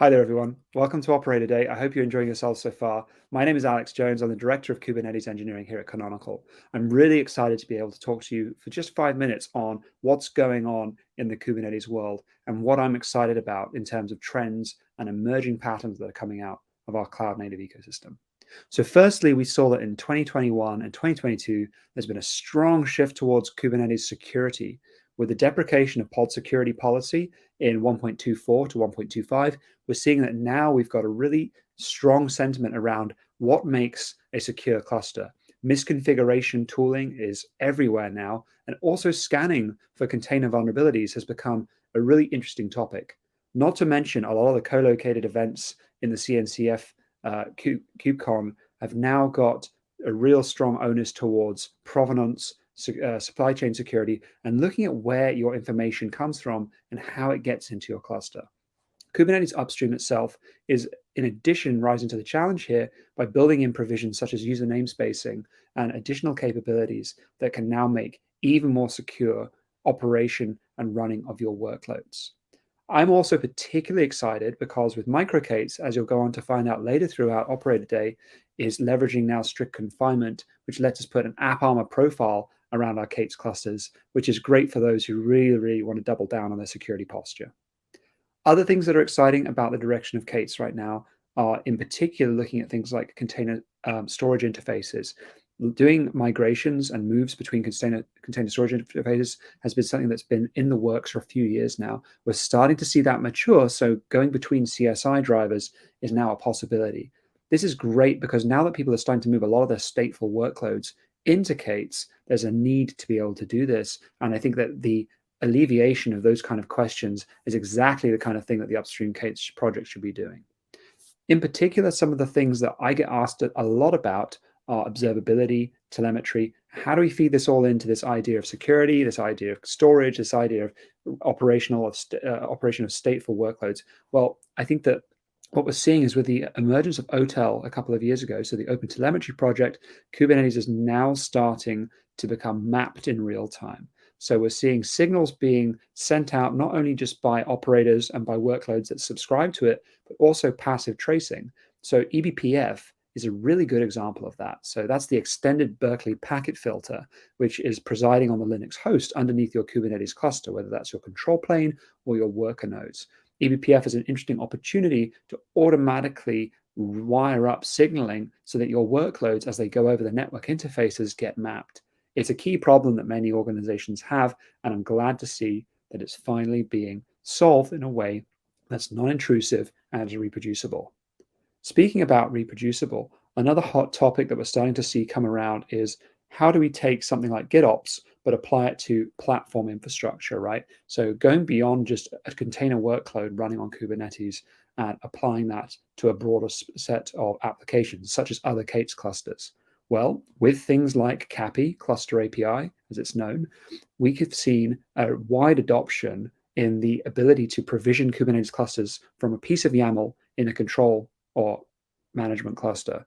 Hi there, everyone. Welcome to Operator Day. I hope you're enjoying yourselves so far. My name is Alex Jones. I'm the Director of Kubernetes Engineering here at Canonical. I'm really excited to be able to talk to you for just 5 minutes on what's going on in the Kubernetes world and what I'm excited about in terms of trends and emerging patterns that are coming out of our cloud-native ecosystem. So firstly, we saw that in 2021 and 2022, there's been a strong shift towards Kubernetes security with the deprecation of pod security policy in 1.24 to 1.25. We're seeing that now we've got a really strong sentiment around what makes a secure cluster. Misconfiguration tooling is everywhere now, and also scanning for container vulnerabilities has become a really interesting topic. Not to mention a lot of the co-located events in the CNCF KubeCon have now got a real strong onus towards provenance, supply chain security, and looking at where your information comes from and how it gets into your cluster. Kubernetes upstream itself is, in addition, rising to the challenge here by building in provisions such as user namespacing and additional capabilities that can now make even more secure operation and running of your workloads. I'm also particularly excited because with micro-K8s, as you'll go on to find out later throughout Operator Day, is leveraging now strict confinement, which lets us put an AppArmor profile around our K8s clusters, which is great for those who really want to double down on their security posture. Other things that are exciting about the direction of K8s right now are in particular looking at things like container storage interfaces. Doing migrations and moves between container storage interfaces has been something that's been in the works for a few years now. We're starting to see that mature, so going between CSI drivers is now a possibility. This is great because now that people are starting to move a lot of their stateful workloads into K8s, there's a need to be able to do this. And I think that the alleviation of those kind of questions is exactly the kind of thing that the upstream K8s project should be doing. In particular, some of the things that I get asked a lot about are observability, telemetry. How do we feed this all into this idea of security, this idea of storage, this idea of operation of stateful workloads? Well, I think that what we're seeing is with the emergence of OTel a couple of years ago, so the Open Telemetry project, Kubernetes is now starting to become mapped in real time. So we're seeing signals being sent out not only just by operators and by workloads that subscribe to it, but also passive tracing. So eBPF is a really good example of that. So that's the extended Berkeley packet filter, which is presiding on the Linux host underneath your Kubernetes cluster, whether that's your control plane or your worker nodes. eBPF is an interesting opportunity to automatically wire up signaling so that your workloads, as they go over the network interfaces, get mapped. It's a key problem that many organizations have, and I'm glad to see that it's finally being solved in a way that's non-intrusive and is reproducible. Speaking about reproducible, another hot topic that we're starting to see come around is how do we take something like GitOps but apply it to platform infrastructure, right? So going beyond just a container workload running on Kubernetes and applying that to a broader set of applications, such as other K8s clusters. Well, with things like CAPI, Cluster API, as it's known, we have seen a wide adoption in the ability to provision Kubernetes clusters from a piece of YAML in a control or management cluster.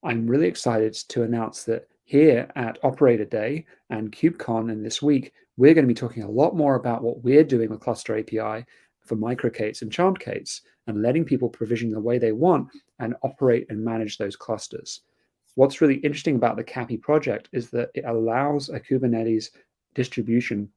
I'm really excited to announce that here at Operator Day and KubeCon in this week, we're going to be talking a lot more about what we're doing with Cluster API for micro-K8s and charmed K8s and letting people provision the way they want and operate and manage those clusters. What's really interesting about the CAPI project is that it allows a Kubernetes distribution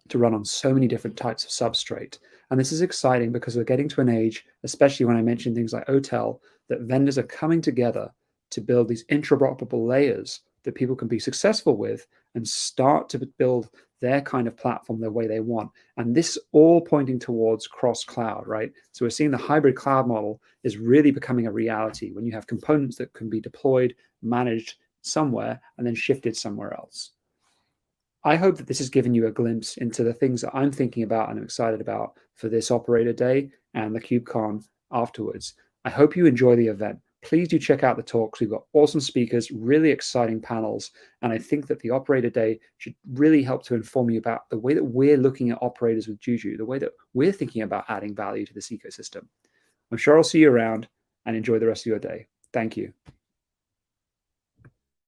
to run on so many different types of substrate. And this is exciting because we're getting to an age, especially when I mention things like OTel, that vendors are coming together to build these interoperable layers that people can be successful with and start to build their kind of platform the way they want. And this all pointing towards cross-cloud, right? So we're seeing the hybrid cloud model is really becoming a reality when you have components that can be deployed, managed somewhere, and then shifted somewhere else. I hope that this has given you a glimpse into the things that I'm thinking about and I'm excited about for this Operator Day and the KubeCon afterwards. I hope you enjoy the event. Please do check out the talks. We've got awesome speakers, really exciting panels, and I think that the Operator Day should really help to inform you about the way that we're looking at operators with Juju, the way that we're thinking about adding value to this ecosystem. I'm sure I'll see you around and enjoy the rest of your day. Thank you.